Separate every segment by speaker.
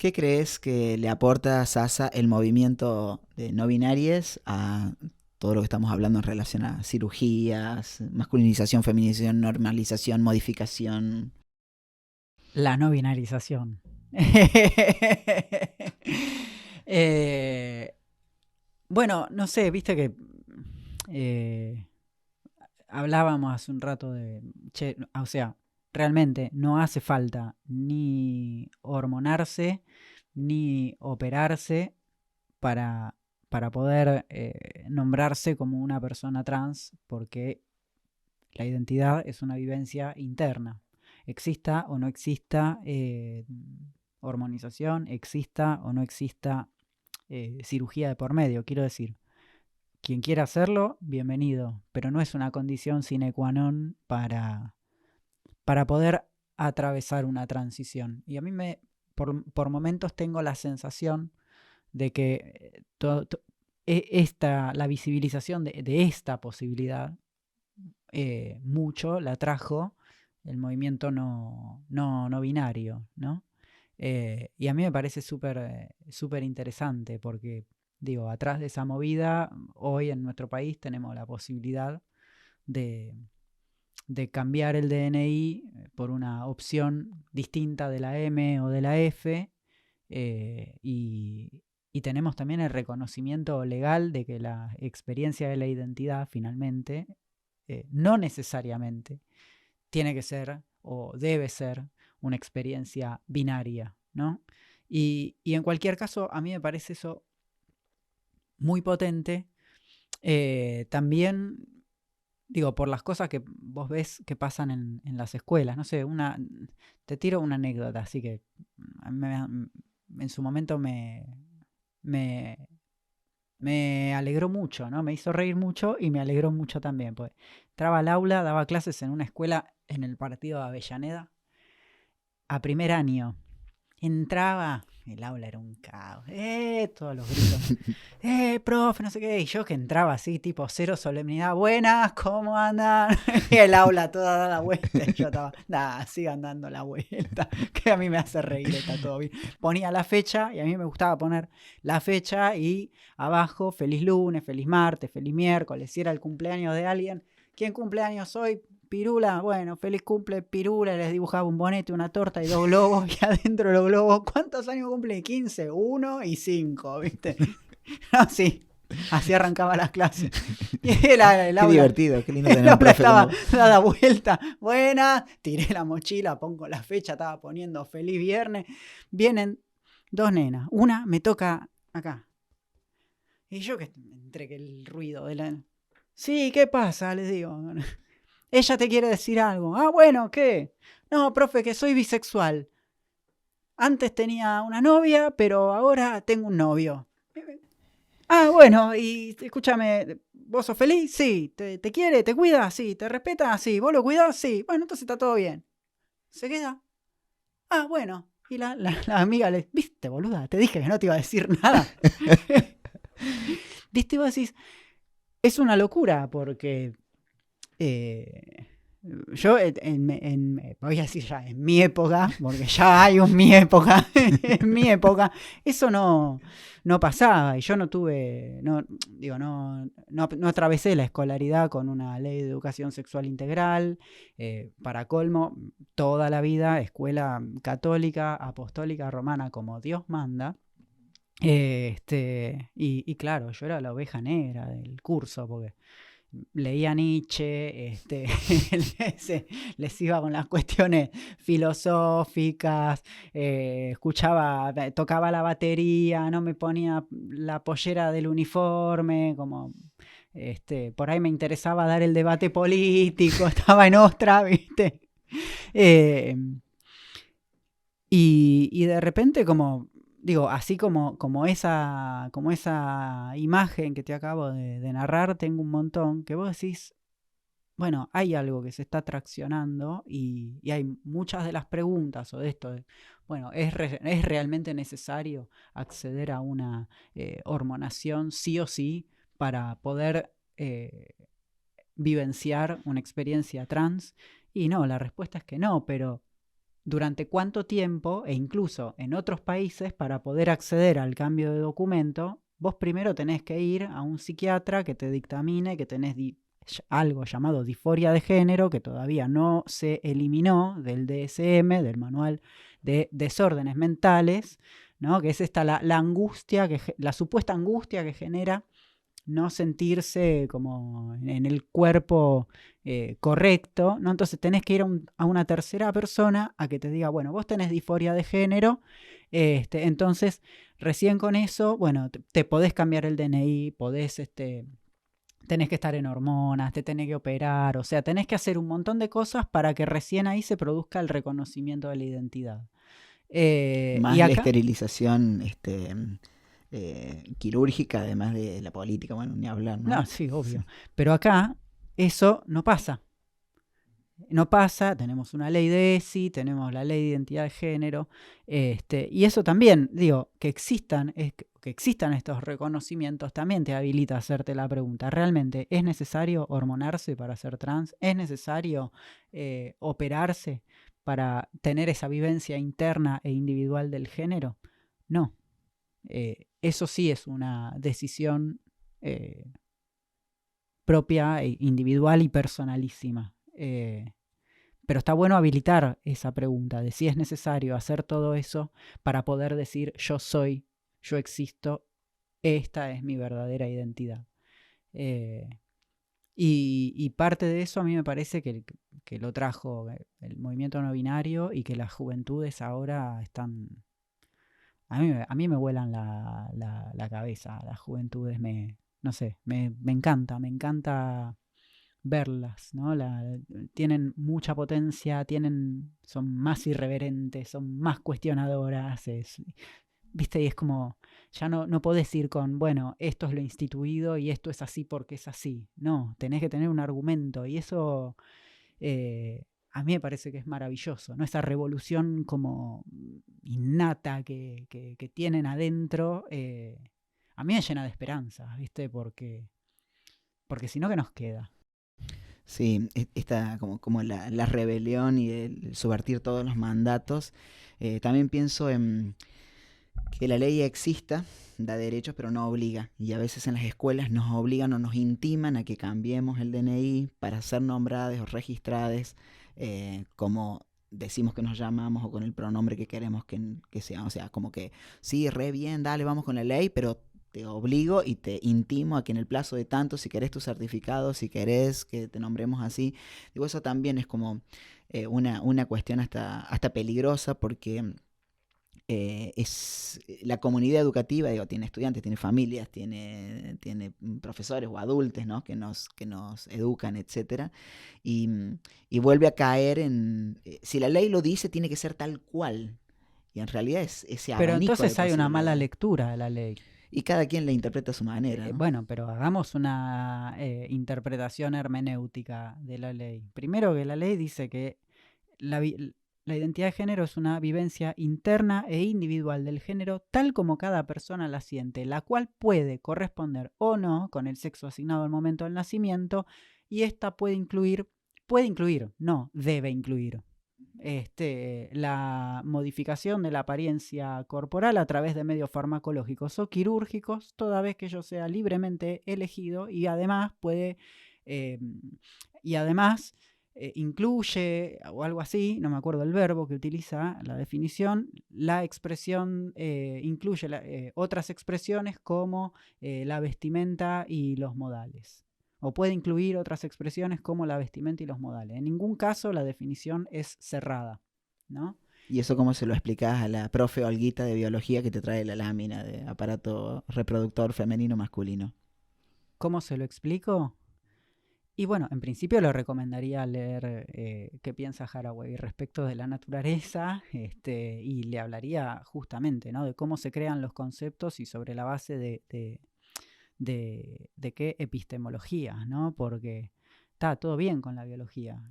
Speaker 1: ¿Qué crees que le aporta, Sasa, el movimiento de no binarias a todo lo que estamos hablando en relación a cirugías, masculinización, feminización, normalización, modificación?
Speaker 2: La no binarización. Eh, bueno, no sé, viste que eh, hablábamos hace un rato de, che, o sea, realmente no hace falta ni hormonarse ni operarse para, para poder nombrarse como una persona trans, porque la identidad es una vivencia interna. Exista o no exista hormonización, exista o no exista cirugía de por medio. Quiero decir, quien quiera hacerlo, bienvenido, pero no es una condición sine qua non para poder atravesar una transición. Y a mí por momentos tengo la sensación de que la visibilización de esta posibilidad mucho la trajo el movimiento no binario, ¿no? Y a mí me parece súper interesante porque, digo, atrás de esa movida, hoy en nuestro país tenemos la posibilidad de, de cambiar el DNI por una opción distinta de la M o de la F, y tenemos también el reconocimiento legal de que la experiencia de la identidad finalmente no necesariamente tiene que ser o debe ser una experiencia binaria, ¿no? Y en cualquier caso, a mí me parece eso muy potente. También, digo, por las cosas que vos ves que pasan en las escuelas. No sé, te tiro una anécdota, así que en su momento me, me alegró mucho, ¿no? Me hizo reír mucho y me alegró mucho también. Pues entraba al aula, daba clases en una escuela en el partido de Avellaneda a primer año. Entraba, el aula era un caos, todos los gritos, profe, no sé qué, y yo que entraba así, tipo cero solemnidad, buenas, ¿cómo andan? Y el aula toda da la vuelta, y yo estaba, sigan dando la vuelta, que a mí me hace reír, está todo bien. Ponía la fecha, y a mí me gustaba poner la fecha, y abajo, feliz lunes, feliz martes, feliz miércoles, si era el cumpleaños de alguien, ¿quién cumpleaños hoy? Pirula, bueno, feliz cumple Pirula, les dibujaba un bonete, una torta y 2 globos, y adentro de los globos, ¿cuántos años cumple? 15, 1 y 5, ¿viste? Así, así arrancaba las clases. Y el
Speaker 1: Qué
Speaker 2: aula,
Speaker 1: divertido, qué lindo
Speaker 2: el
Speaker 1: tener un
Speaker 2: aula
Speaker 1: profe como
Speaker 2: estaba
Speaker 1: vos.
Speaker 2: dada vuelta, buena, tiré la mochila, pongo la fecha, estaba poniendo feliz viernes, vienen 2 nenas, una me toca acá, y yo que entre que el ruido de la... Sí, ¿qué pasa? Les digo... Ella te quiere decir algo. Ah, bueno, ¿qué? No, profe, que soy bisexual. Antes tenía una novia, pero ahora tengo un novio. Ah, bueno, y escúchame, ¿vos sos feliz? Sí. ¿Te quiere? ¿Te cuida? Sí. ¿Te respeta? Sí. ¿Vos lo cuidás? Sí. Bueno, entonces está todo bien. Se queda. Ah, bueno. Y la amiga le... ¿Viste, boluda? Te dije que no te iba a decir nada. ¿Viste? Y vos decís, es una locura porque... yo voy a decir ya, en mi época, porque ya hay un mi época, en mi época, eso no pasaba, y yo no tuve, no atravesé la escolaridad con una ley de educación sexual integral, para colmo, toda la vida, escuela católica, apostólica, romana, como Dios manda. Y claro, yo era la oveja negra del curso, porque leía Nietzsche, les iba con las cuestiones filosóficas, tocaba la batería, no me ponía la pollera del uniforme, como por ahí me interesaba dar el debate político, estaba en ostra, ¿viste? Eh, y de repente como, digo, así como esa imagen que te acabo de narrar, tengo un montón que vos decís, bueno, hay algo que se está traccionando y hay muchas de las preguntas o de esto, bueno, ¿es realmente necesario acceder a una hormonación sí o sí para poder vivenciar una experiencia trans? Y no, la respuesta es que no, pero durante cuánto tiempo, e incluso en otros países, para poder acceder al cambio de documento, vos primero tenés que ir a un psiquiatra que te dictamine que tenés algo llamado disforia de género, que todavía no se eliminó del DSM, del Manual de Desórdenes Mentales, ¿no? Que es esta la angustia, la supuesta angustia que genera no sentirse como en el cuerpo correcto, ¿no? Entonces tenés que ir a una tercera persona a que te diga, bueno, vos tenés disforia de género, entonces recién con eso, bueno, te podés cambiar el DNI, podés, tenés que estar en hormonas, te tenés que operar, o sea, tenés que hacer un montón de cosas para que recién ahí se produzca el reconocimiento de la identidad. Y
Speaker 1: Más la
Speaker 2: acá,
Speaker 1: esterilización quirúrgica, además de la política, bueno, ni hablar,
Speaker 2: no,
Speaker 1: ¿no?
Speaker 2: sí,
Speaker 1: Sí.
Speaker 2: obvio, pero acá eso no pasa. No pasa, tenemos una ley de ESI, tenemos la ley de identidad de género, y eso también, digo, que existan estos reconocimientos también te habilita a hacerte la pregunta, ¿realmente es necesario hormonarse para ser trans? ¿Es necesario operarse para tener esa vivencia interna e individual del género? No, eso sí es una decisión propia, individual y personalísima. Pero está bueno habilitar esa pregunta de si es necesario hacer todo eso para poder decir yo soy, yo existo, esta es mi verdadera identidad. Eh, y parte de eso a mí me parece que lo trajo el movimiento no binario y que las juventudes ahora están... A mí me vuelan la cabeza, las juventudes no sé, me encanta verlas, ¿no? Tienen mucha potencia, son más irreverentes, son más cuestionadoras, ¿viste? Y es como, ya no podés ir con, bueno, esto es lo instituido y esto es así porque es así. No, tenés que tener un argumento y eso a mí me parece que es maravilloso, ¿no? Esa revolución como innata que tienen adentro, a mí me llena de esperanza, ¿viste? Porque si no, ¿qué nos queda?
Speaker 1: Sí, esta como la rebelión y el subvertir todos los mandatos. También pienso en que la ley exista, da derechos, pero no obliga. Y a veces en las escuelas nos obligan o nos intiman a que cambiemos el DNI para ser nombradas o registradas como decimos que nos llamamos o con el pronombre que queremos que sea. O sea, como que sí, re bien, dale, vamos con la ley, pero te obligo y te intimo a que en el plazo de tanto, si querés tu certificado, si querés que te nombremos así. Digo, eso también es como una cuestión hasta peligrosa porque es la comunidad educativa, digo, tiene estudiantes, tiene familias, tiene profesores o adultos, ¿no? que nos educan, etcétera, y, y vuelve a caer en, si la ley lo dice, tiene que ser tal cual, y en realidad es ese
Speaker 2: Pero
Speaker 1: abanico de
Speaker 2: entonces hay una mala
Speaker 1: posibilidades,
Speaker 2: lectura de la ley.
Speaker 1: y cada quien la interpreta a su manera, ¿no?
Speaker 2: Bueno, pero hagamos una interpretación hermenéutica de la ley. Primero que la ley dice que la, la identidad de género es una vivencia interna e individual del género tal como cada persona la siente, la cual puede corresponder o no con el sexo asignado al momento del nacimiento y esta puede incluir, no debe incluir la modificación de la apariencia corporal a través de medios farmacológicos o quirúrgicos, toda vez que ello sea libremente elegido y además puede, eh, y además incluye, o algo así, no me acuerdo el verbo que utiliza la definición, la expresión incluye otras expresiones como la vestimenta y los modales. O puede incluir otras expresiones como la vestimenta y los modales. En ningún caso la definición es cerrada, ¿no?
Speaker 1: Y eso cómo se lo explicás a la profe Olguita de biología que te trae la lámina de aparato reproductor femenino masculino.
Speaker 2: ¿Cómo se lo explico? Y bueno, en principio le recomendaría leer qué piensa Haraway respecto de la naturaleza, y le hablaría justamente, ¿no? De cómo se crean los conceptos y sobre la base de qué epistemología, ¿no? Porque está todo bien con la biología,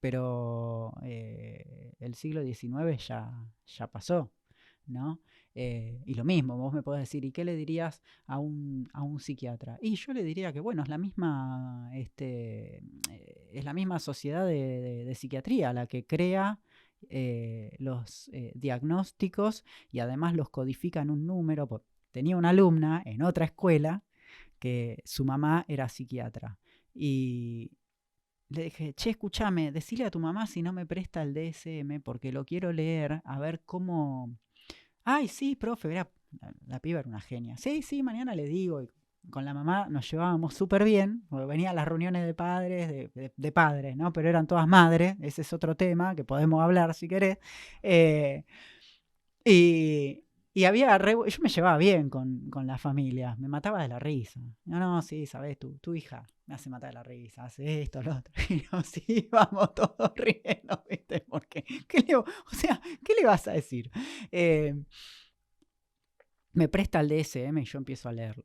Speaker 2: pero el siglo XIX ya pasó, ¿no? Y lo mismo, vos me podés decir, ¿y qué le dirías a un psiquiatra? Y yo le diría que, bueno, es la misma sociedad de psiquiatría la que crea los diagnósticos y además los codifica en un número. Tenía una alumna en otra escuela que su mamá era psiquiatra y le dije, che, escúchame, decile a tu mamá si no me presta el DSM porque lo quiero leer, a ver cómo... Ay, sí, profe, la piba era una genia. Sí, mañana le digo. Y con la mamá nos llevábamos súper bien, porque venían a las reuniones de padres, de padres, ¿no? Pero eran todas madres, ese es otro tema que podemos hablar si querés. Y había yo me llevaba bien con la familia, me mataba de la risa. No, sí, sabes, tu hija me hace matar de la risa, hace esto, lo otro. Y nos íbamos todos riendo, ¿viste? Porque, ¿qué le vas a decir? Me presta el DSM y yo empiezo a leerlo.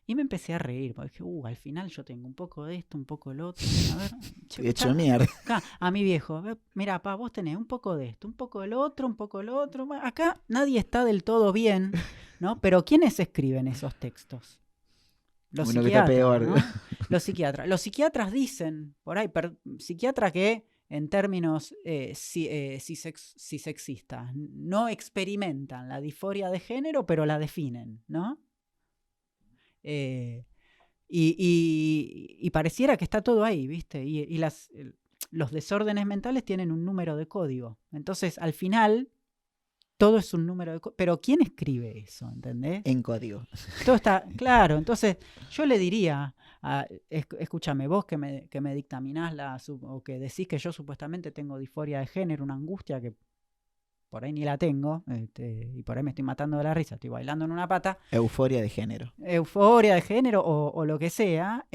Speaker 2: Y me empecé a reír, porque dije, al final yo tengo un poco de esto, un poco del otro. A ver,
Speaker 1: He hecho mierda.
Speaker 2: Acá, a mi viejo, mira, pa, vos tenés un poco de esto, un poco del otro, un poco del otro. Acá nadie está del todo bien, ¿no? Pero ¿quiénes escriben esos textos? Los
Speaker 1: Uno psiquiatras, que está peor.
Speaker 2: ¿no? Los psiquiatras dicen, por ahí, psiquiatra que en términos cisexistas no experimentan la disforia de género, pero la definen, ¿no? Y pareciera que está todo ahí, ¿viste? Y los desórdenes mentales tienen un número de código. Entonces, al final, todo es un número de código. Pero ¿quién escribe eso? ¿Entendés?
Speaker 1: En código.
Speaker 2: Todo está claro. Entonces, yo le diría, escúchame, vos que me dictaminás o que decís que yo supuestamente tengo disforia de género, una angustia que por ahí ni la tengo, y por ahí me estoy matando de la risa, estoy bailando en una pata.
Speaker 1: Euforia de género.
Speaker 2: Euforia de género o lo que sea.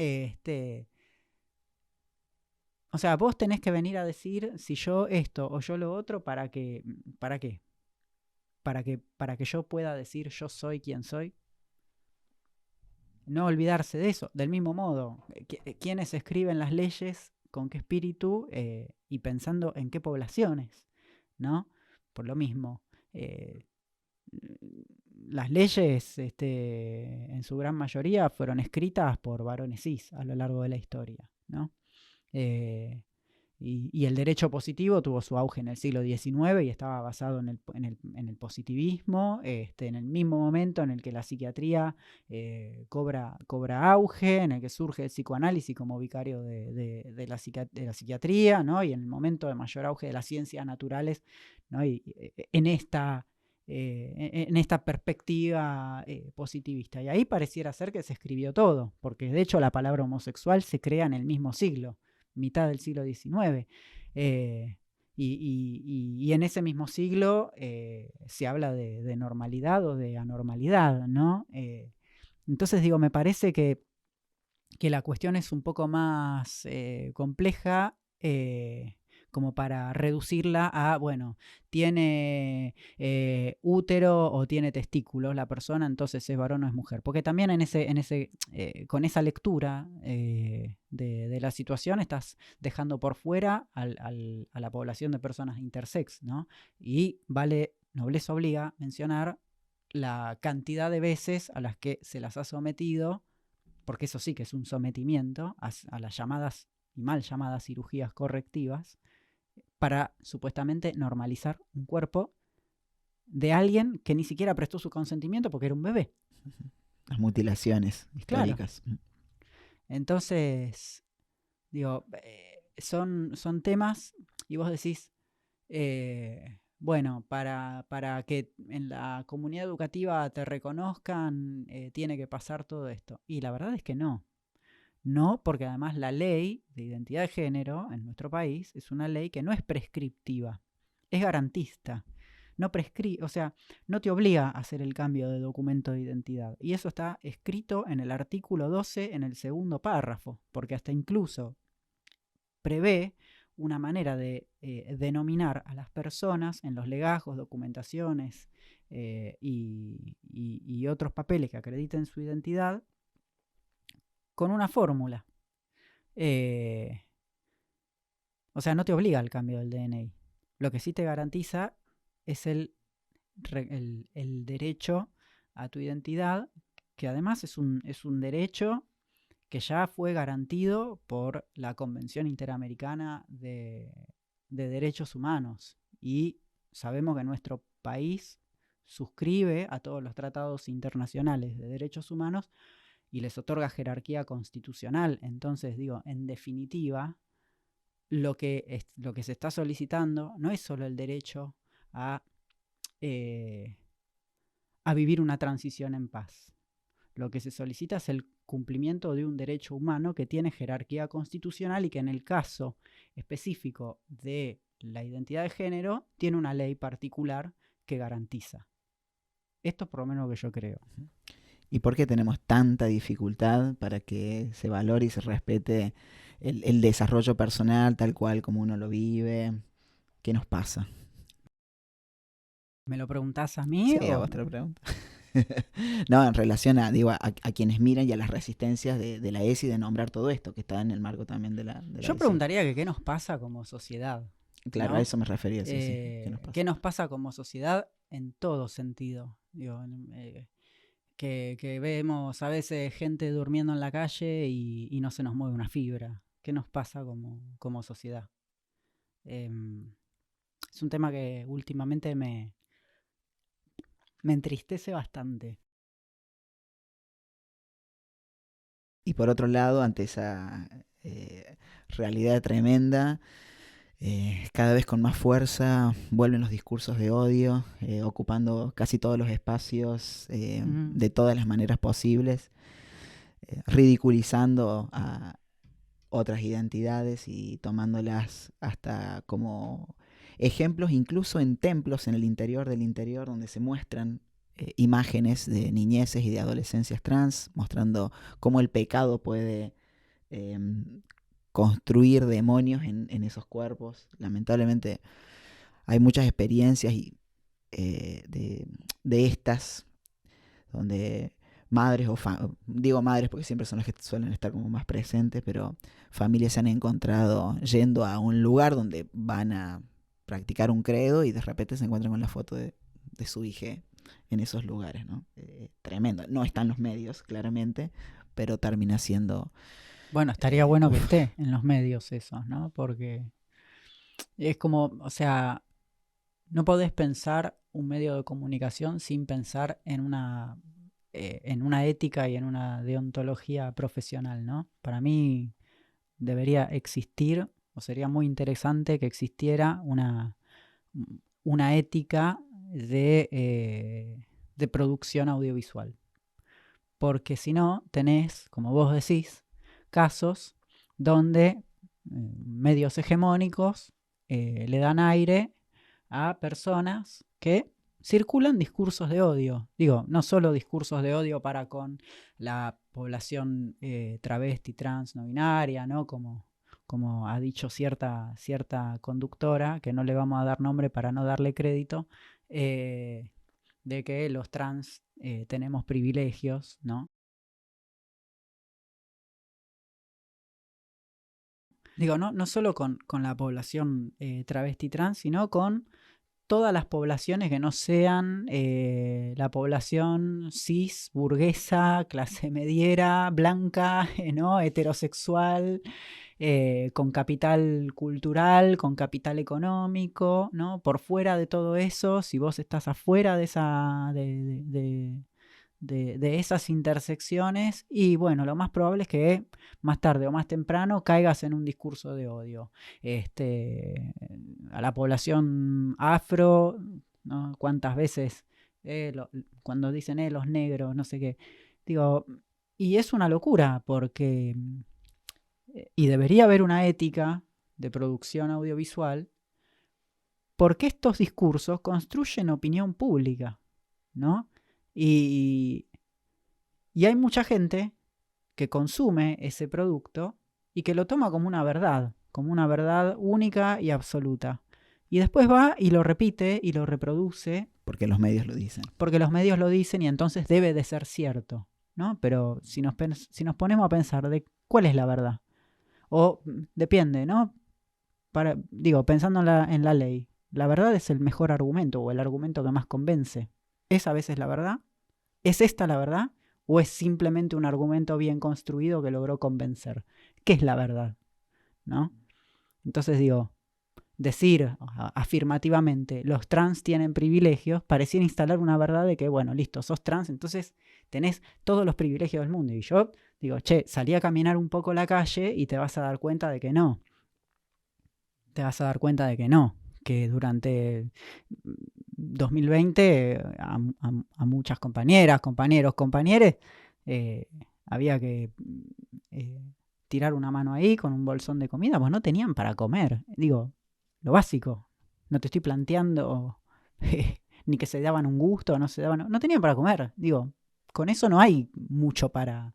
Speaker 2: O sea, vos tenés que venir a decir si yo esto o yo lo otro, ¿para qué? ¿Para que yo pueda decir yo soy quien soy? No olvidarse de eso. Del mismo modo, ¿quiénes escriben las leyes? ¿Con qué espíritu? Y pensando en qué poblaciones, ¿no? Por lo mismo, las leyes en su gran mayoría fueron escritas por varones cis a lo largo de la historia, ¿no? Y el derecho positivo tuvo su auge en el siglo XIX y estaba basado en el positivismo, en el mismo momento en el que la psiquiatría cobra auge, en el que surge el psicoanálisis como vicario de la psiquiatría, ¿no? Y en el momento de mayor auge de las ciencias naturales, ¿no? Y en esta perspectiva positivista. Y ahí pareciera ser que se escribió todo, porque de hecho la palabra homosexual se crea en el mismo siglo, mitad del siglo XIX. Y en ese mismo siglo se habla de normalidad o de anormalidad, ¿no? Entonces digo, me parece que la cuestión es un poco más compleja, como para reducirla a, bueno, tiene útero o tiene testículos la persona, entonces es varón o es mujer. Porque también con esa lectura de la situación estás dejando por fuera a la población de personas intersex, ¿no? Y nobleza obliga mencionar la cantidad de veces a las que se las ha sometido, porque eso sí que es un sometimiento a las llamadas y mal llamadas cirugías correctivas, para supuestamente normalizar un cuerpo de alguien que ni siquiera prestó su consentimiento porque era un bebé.
Speaker 1: Las mutilaciones históricas. Claro.
Speaker 2: Entonces, digo, son temas, y vos decís, bueno, para que en la comunidad educativa te reconozcan, tiene que pasar todo esto. Y la verdad es que no. No, porque además la ley de identidad de género en nuestro país es una ley que no es prescriptiva, es garantista. No o sea, no te obliga a hacer el cambio de documento de identidad. Y eso está escrito en el artículo 12, en el segundo párrafo, porque hasta incluso prevé una manera de denominar a las personas en los legajos, documentaciones y otros papeles que acrediten su identidad, con una fórmula. O sea, no te obliga al cambio del DNI. Lo que sí te garantiza es el derecho a tu identidad, que además es un derecho que ya fue garantido por la Convención Interamericana de Derechos Humanos y sabemos que nuestro país suscribe a todos los tratados internacionales de derechos humanos y les otorga jerarquía constitucional. Entonces, digo, en definitiva, lo que se está solicitando no es solo el derecho a vivir una transición en paz. Lo que se solicita es el cumplimiento de un derecho humano que tiene jerarquía constitucional y que en el caso específico de la identidad de género tiene una ley particular que garantiza. Esto es por lo menos lo que yo creo.
Speaker 1: ¿Y por qué tenemos tanta dificultad para que se valore y se respete el desarrollo personal tal cual como uno lo vive? ¿Qué nos pasa?
Speaker 2: ¿Me lo preguntás a mí?
Speaker 1: Sí, a vos te lo pregunto. No, en relación a quienes miran y a las resistencias de la ESI de nombrar todo esto, que está en el marco también de la
Speaker 2: Yo
Speaker 1: ESI.
Speaker 2: preguntaría que qué nos pasa como sociedad.
Speaker 1: Claro,
Speaker 2: ¿no?
Speaker 1: a eso me refería, sí.
Speaker 2: ¿Qué nos pasa como sociedad en todo sentido? Digo, que vemos a veces gente durmiendo en la calle y no se nos mueve una fibra. ¿Qué nos pasa como sociedad? Es un tema que últimamente me entristece bastante.
Speaker 1: Y por otro lado, ante esa realidad tremenda, cada vez con más fuerza vuelven los discursos de odio, ocupando casi todos los espacios de todas las maneras posibles, ridiculizando a otras identidades y tomándolas hasta como ejemplos, incluso en templos en el interior del interior, donde se muestran imágenes de niñeces y de adolescencias trans, mostrando cómo el pecado puede construir demonios en esos cuerpos. Lamentablemente hay muchas experiencias de estas, donde madres digo madres porque siempre son las que suelen estar como más presentes, pero familias se han encontrado yendo a un lugar donde van a practicar un credo y de repente se encuentran con la foto de su hija en esos lugares, ¿no? Tremendo. No están los medios, claramente, pero termina siendo...
Speaker 2: Bueno, estaría bueno que esté en los medios eso, ¿no? Porque es como, o sea, no podés pensar un medio de comunicación sin pensar en una ética y en una deontología profesional, ¿no? Para mí debería existir, o sería muy interesante que existiera una ética de producción audiovisual. Porque si no, tenés, como vos decís, casos donde medios hegemónicos le dan aire a personas que circulan discursos de odio. Digo, no solo discursos de odio para con la población travesti, trans, no binaria, ¿no? Como ha dicho cierta conductora, que no le vamos a dar nombre para no darle crédito, de que los trans tenemos privilegios, ¿no? Digo, no solo con la población travesti trans, sino con todas las poblaciones que no sean la población cis, burguesa, clase mediera, blanca, ¿no? Heterosexual, con capital cultural, con capital económico, ¿no? Por fuera de todo eso, si vos estás afuera de esa de esas intersecciones, y bueno, lo más probable es que más tarde o más temprano caigas en un discurso de odio. A la población afro, ¿no? ¿Cuántas veces cuando dicen los negros, no sé qué? Digo, y es una locura porque y debería haber una ética de producción audiovisual porque estos discursos construyen opinión pública, ¿no? Y hay mucha gente que consume ese producto y que lo toma como una verdad única y absoluta. Y después va y lo repite y lo reproduce.
Speaker 1: Porque los medios lo dicen.
Speaker 2: Porque los medios lo dicen y entonces debe de ser cierto, ¿no? Pero si nos ponemos a pensar de cuál es la verdad, o depende, ¿no? Pensando en la ley, la verdad es el mejor argumento o el argumento que más convence. ¿Es a veces la verdad? ¿Es esta la verdad? ¿O es simplemente un argumento bien construido que logró convencer? ¿Qué es la verdad? ¿No? Entonces digo, decir afirmativamente los trans tienen privilegios, pareciera instalar una verdad de que, bueno, listo, sos trans, entonces tenés todos los privilegios del mundo. Y yo digo, che, salí a caminar un poco la calle y te vas a dar cuenta de que no. Te vas a dar cuenta de que no. Que durante 2020 a muchas compañeras, compañeros, compañeres, había que tirar una mano ahí con un bolsón de comida, pues no tenían para comer. Digo, lo básico. No te estoy planteando ni que se daban un gusto, no se daban, no tenían para comer. Digo, con eso no hay mucho para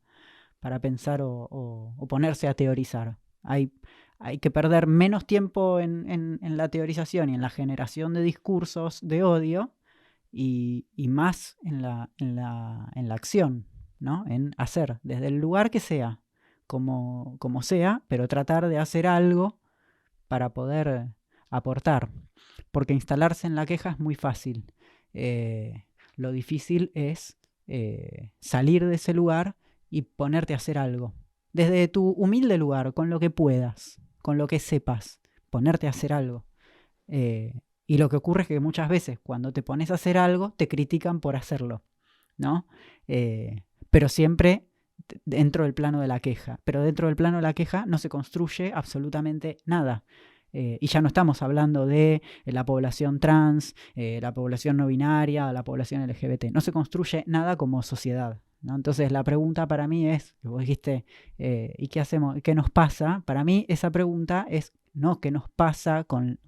Speaker 2: pensar o ponerse a teorizar. Hay que perder menos tiempo en la teorización y en la generación de discursos de odio y más en la acción, ¿no? En hacer, desde el lugar que sea, como sea, pero tratar de hacer algo para poder aportar. Porque instalarse en la queja es muy fácil. Lo difícil es salir de ese lugar y ponerte a hacer algo. Desde tu humilde lugar, con lo que puedas, con lo que sepas, ponerte a hacer algo. Y lo que ocurre es que muchas veces cuando te pones a hacer algo, te critican por hacerlo, ¿no? Pero siempre dentro del plano de la queja. Pero dentro del plano de la queja no se construye absolutamente nada. Y ya no estamos hablando de la población trans, la población no binaria, la población LGBT. No se construye nada como sociedad, ¿no? Entonces la pregunta para mí es, vos dijiste, ¿y qué hacemos? ¿Qué nos pasa? Para mí esa pregunta es no qué nos pasa con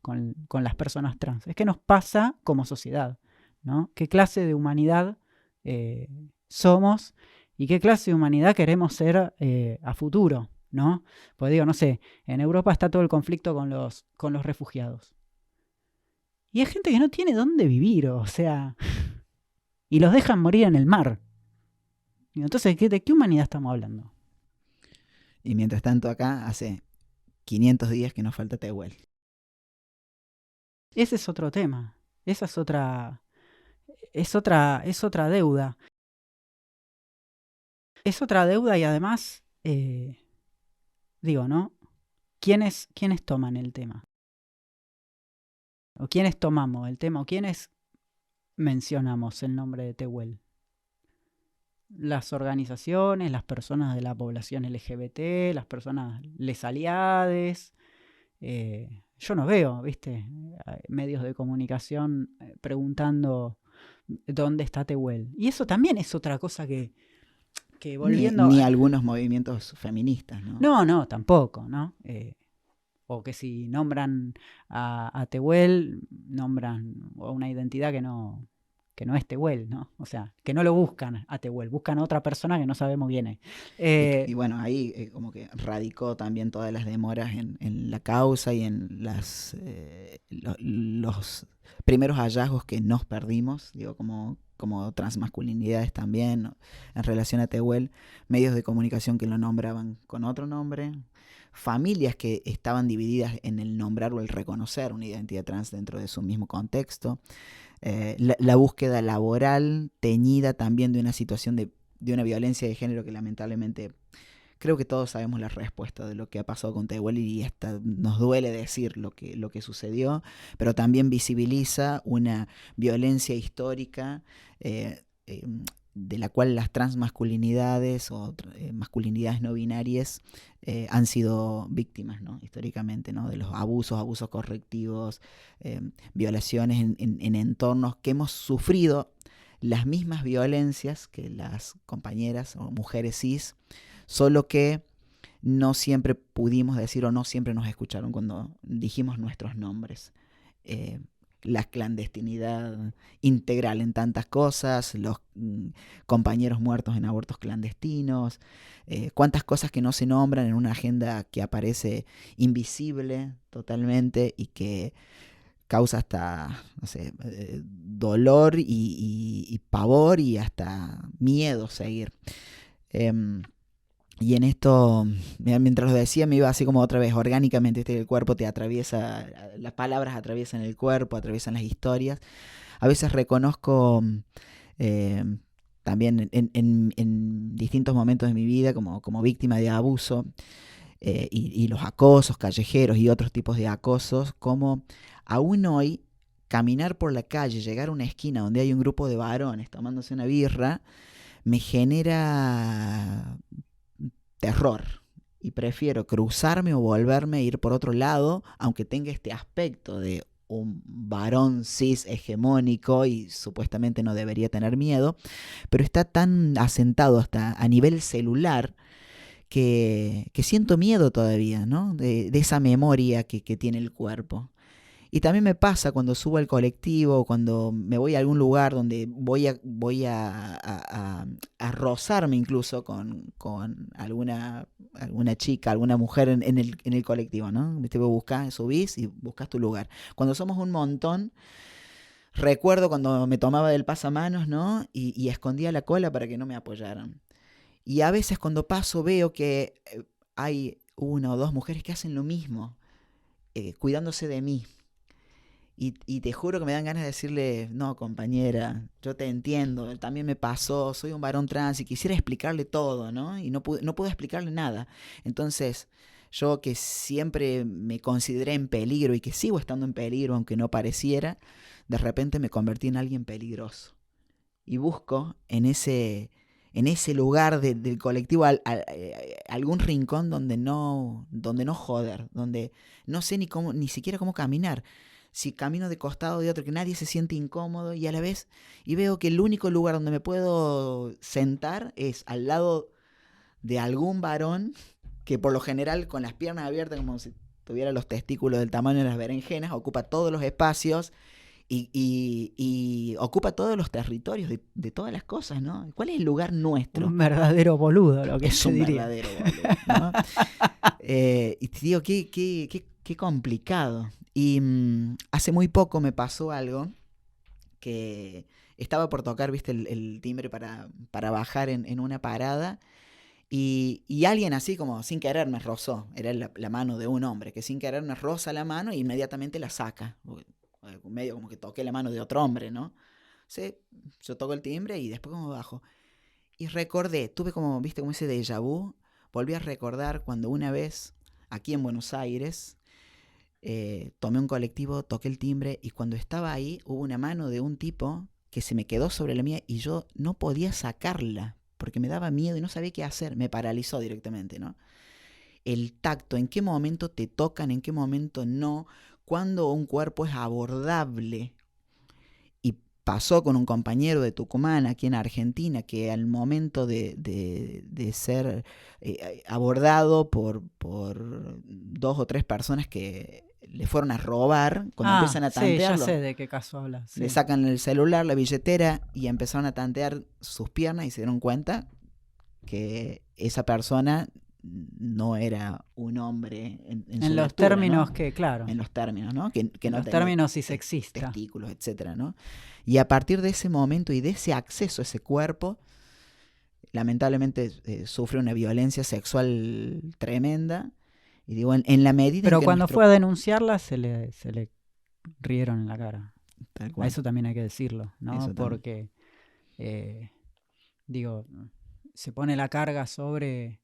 Speaker 2: las personas trans, es qué nos pasa como sociedad, ¿no? ¿Qué clase de humanidad somos y qué clase de humanidad queremos ser a futuro, ¿no? Pues digo, no sé, en Europa está todo el conflicto con los refugiados. Y hay gente que no tiene dónde vivir, o sea, y los dejan morir en el mar. Entonces, ¿de qué humanidad estamos hablando?
Speaker 1: Y mientras tanto acá hace 500 días que nos falta Tehuel.
Speaker 2: Ese es otro tema. Esa es otra deuda. Es otra deuda y además, digo, ¿no? ¿Quiénes toman el tema? ¿O quiénes tomamos el tema? ¿O quiénes mencionamos el nombre de Tehuel? Las organizaciones, las personas de la población LGBT, las personas lesaliades. Yo no veo, ¿viste? Medios de comunicación preguntando dónde está Tehuel. Y eso también es otra cosa que volviendo...
Speaker 1: Ni algunos movimientos feministas, ¿no?
Speaker 2: No, tampoco, ¿no? O que si nombran a Tehuel, nombran a una identidad que no es Tehuel, ¿no? O sea, que no lo buscan a Tehuel, buscan a otra persona que no sabemos quién es.
Speaker 1: Y bueno, ahí como que radicó también todas las demoras en la causa y en los primeros hallazgos que nos perdimos, digo, como transmasculinidades también, ¿no? En relación a Tehuel, medios de comunicación que lo nombraban con otro nombre, familias que estaban divididas en el nombrar o el reconocer una identidad trans dentro de su mismo contexto. La búsqueda laboral teñida también de una situación de una violencia de género que lamentablemente creo que todos sabemos la respuesta de lo que ha pasado con Tehuel y hasta nos duele decir lo que sucedió, pero también visibiliza una violencia histórica de la cual las transmasculinidades o masculinidades no binarias han sido víctimas, ¿no? Históricamente, ¿no? De los abusos correctivos, violaciones en entornos que hemos sufrido las mismas violencias que las compañeras o mujeres cis, solo que no siempre pudimos decir o no siempre nos escucharon cuando dijimos nuestros nombres. La clandestinidad integral en tantas cosas, los compañeros muertos en abortos clandestinos, cuántas cosas que no se nombran en una agenda que aparece invisible totalmente y que causa hasta, no sé, dolor y pavor y hasta miedo seguir. Y en esto, mientras lo decía, me iba así como otra vez orgánicamente, el cuerpo te atraviesa, las palabras atraviesan el cuerpo, atraviesan las historias. A veces reconozco también en distintos momentos de mi vida como víctima de abuso, y los acosos callejeros y otros tipos de acosos, como aún hoy caminar por la calle, llegar a una esquina donde hay un grupo de varones tomándose una birra, me genera terror. Y prefiero cruzarme o volverme a ir por otro lado, aunque tenga este aspecto de un varón cis hegemónico y supuestamente no debería tener miedo, pero está tan asentado hasta a nivel celular que siento miedo todavía, ¿no? De esa memoria que tiene el cuerpo. Y también me pasa cuando subo al colectivo, cuando me voy a algún lugar donde voy a rozarme incluso con alguna chica, alguna mujer en el colectivo, ¿no? Te buscas, subís y buscas tu lugar. Cuando somos un montón, recuerdo cuando me tomaba del pasamanos, ¿no? Y escondía la cola para que no me apoyaran. Y a veces cuando paso veo que hay una o dos mujeres que hacen lo mismo, cuidándose de mí. Y te juro que me dan ganas de decirle, no, compañera, yo te entiendo, también me pasó, soy un varón trans y quisiera explicarle todo, ¿no? Y no pude explicarle nada. Entonces, yo que siempre me consideré en peligro y que sigo estando en peligro, aunque no pareciera, de repente me convertí en alguien peligroso. Y busco en ese lugar del colectivo algún rincón donde no joder, donde no sé ni siquiera cómo caminar. Si camino de costado de otro, que nadie se siente incómodo y a la vez, y veo que el único lugar donde me puedo sentar es al lado de algún varón que por lo general con las piernas abiertas como si tuviera los testículos del tamaño de las berenjenas, ocupa todos los espacios y ocupa todos los territorios de todas las cosas, ¿no? ¿Cuál es el lugar nuestro?
Speaker 2: Un verdadero boludo, lo que
Speaker 1: Es
Speaker 2: se
Speaker 1: un
Speaker 2: diría.
Speaker 1: verdadero boludo, ¿no? Y te digo, qué complicado. Y hace muy poco me pasó algo que estaba por tocar, viste, el timbre para bajar en una parada y alguien así como sin querer me rozó. Era la mano de un hombre que sin querer me roza la mano e inmediatamente la saca. Medio como que toqué la mano de otro hombre, ¿no? Sí, yo toco el timbre y después como bajo. Y recordé, tuve como, viste, como ese déjà vu. Volví a recordar cuando una vez, aquí en Buenos Aires, tomé un colectivo, toqué el timbre y cuando estaba ahí hubo una mano de un tipo que se me quedó sobre la mía y yo no podía sacarla porque me daba miedo y no sabía qué hacer. Me paralizó directamente, ¿no? El tacto, en qué momento te tocan, en qué momento no, cuando un cuerpo es abordable. Y pasó con un compañero de Tucumán aquí en Argentina que al momento de ser abordado por 2 o 3 personas que le fueron a robar, cuando empiezan a
Speaker 2: Sí, ya
Speaker 1: tantearlo,
Speaker 2: sé de qué caso hablas.
Speaker 1: le
Speaker 2: Sí.
Speaker 1: sacan el celular, la billetera y empezaron a tantear sus piernas y se dieron cuenta que esa persona no era un hombre en
Speaker 2: En
Speaker 1: su
Speaker 2: los
Speaker 1: lectura,
Speaker 2: términos
Speaker 1: ¿no?
Speaker 2: que, claro,
Speaker 1: En los términos, ¿no? Que
Speaker 2: en
Speaker 1: no
Speaker 2: los
Speaker 1: tenía
Speaker 2: términos si sexista.
Speaker 1: testículos, etcétera, ¿no? Y a partir de ese momento y de ese acceso a ese cuerpo, lamentablemente sufre una violencia sexual tremenda. Y digo, en la medida en
Speaker 2: Pero
Speaker 1: que
Speaker 2: cuando
Speaker 1: nuestro...
Speaker 2: fue a denunciarla se le rieron en la cara.
Speaker 1: Tal
Speaker 2: A
Speaker 1: cual,
Speaker 2: eso también hay que decirlo, ¿no?
Speaker 1: eso también.
Speaker 2: Porque, digo, se pone la carga sobre...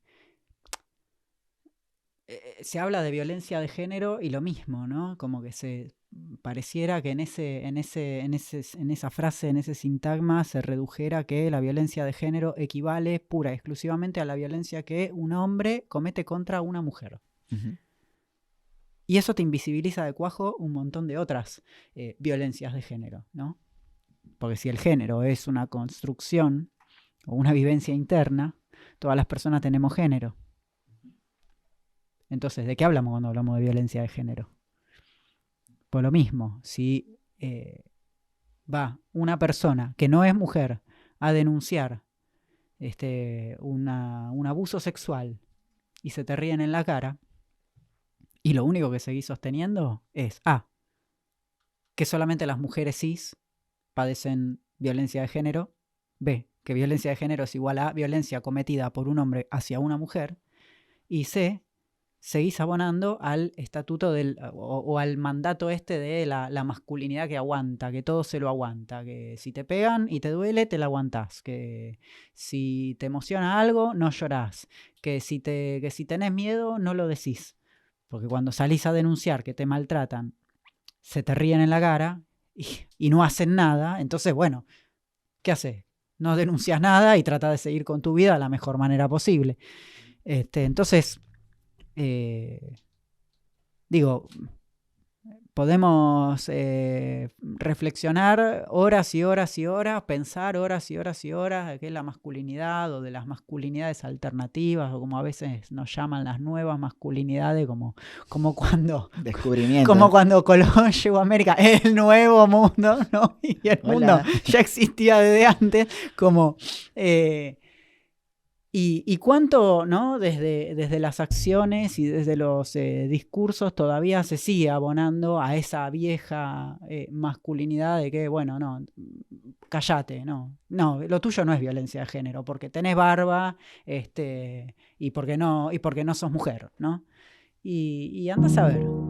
Speaker 2: se habla de violencia de género y lo mismo, ¿no? Como que se pareciera que en esa frase, en ese sintagma, se redujera que la violencia de género equivale pura y exclusivamente a la violencia que un hombre comete contra una mujer.
Speaker 1: Uh-huh.
Speaker 2: Y eso te invisibiliza de cuajo un montón de otras violencias de género, ¿no? Porque si el género es una construcción o una vivencia interna, todas las personas tenemos género. Entonces, ¿de qué hablamos cuando hablamos de violencia de género? Por lo mismo, si va una persona que no es mujer a denunciar un abuso sexual y se te ríen en la cara, y lo único que seguís sosteniendo es que solamente las mujeres cis padecen violencia de género, B, que violencia de género es igual a violencia cometida por un hombre hacia una mujer, y C, seguís abonando al estatuto o al mandato de la masculinidad que aguanta, que todo se lo aguanta, que si te pegan y te duele, te la aguantás, que si te emociona algo, no llorás, que si tenés miedo, no lo decís, porque cuando salís a denunciar que te maltratan, se te ríen en la cara y no hacen nada, entonces, bueno, ¿qué haces? No denuncias nada y trata de seguir con tu vida de la mejor manera posible. Entonces, digo, podemos reflexionar horas y horas y horas, pensar horas y horas y horas de qué es la masculinidad o de las masculinidades alternativas, o como a veces nos llaman las nuevas masculinidades, como cuando
Speaker 1: Descubrimiento.
Speaker 2: como cuando Colón llegó a América, el nuevo mundo, ¿no? Y el mundo ya existía desde antes, como y cuánto, ¿no? Desde las acciones y desde los discursos todavía se sigue abonando a esa vieja masculinidad de que, bueno, no, cállate, no, lo tuyo no es violencia de género, porque tenés barba, y porque no sos mujer, ¿no? Y andás a ver.